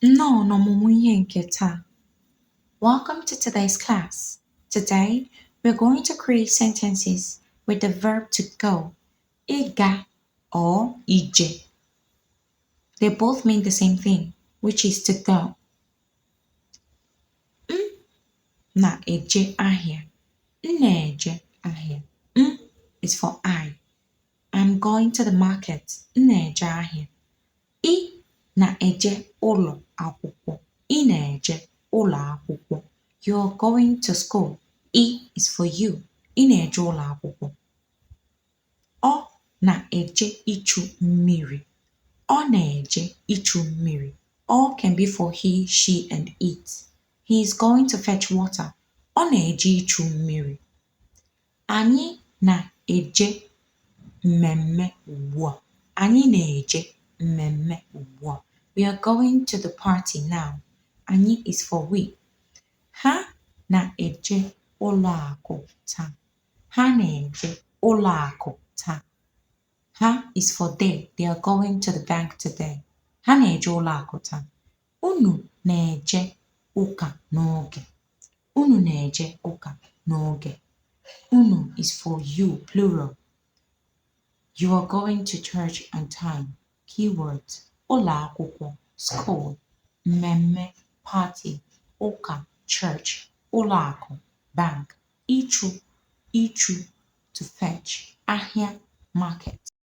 No ọmụmụ ihe nke taa. Welcome to today's class. Today, we're going to create sentences with the verb to go, ịga or ije. They both mean the same thing, which is to go. M na-eje ahịa. M na-eje ahịa. M is for I. I'm going to the market. M na-eje ahịa. Ị na-eje ụlọ akwụkwọ. Ị na-eje ụlọ akwụkwọ. You're going to school. E is for you. Ị na-eje ụlọ akwụkwọ. Ọ na-eje ichu mmiri. Ọ na-eje ichu mmiri. All can be for he, she, and it. He is going to fetch water. Ọ na-eje ichu mmiri. Anyị na-eje mmemme ugbu a. Anyị na-eje mmemme ugbu a. We are going to the party now. Anyị is for we. Ha na-eje ụlọ akụ taa. Ha na-eje ụlọ akụ taa. Ha is for they. They are going to the bank today. Ha na-eje ụlọ akụ taa. Unu na-eje ụka n'oge. Unu na-eje ụka n'oge. Unu is for you, plural. You are going to church on time. Keywords: ụlọ akwụkwọ, school, mmemme, party, ụka, church, ụlọ akụ, bank, ichu, to fetch, ahịa, market.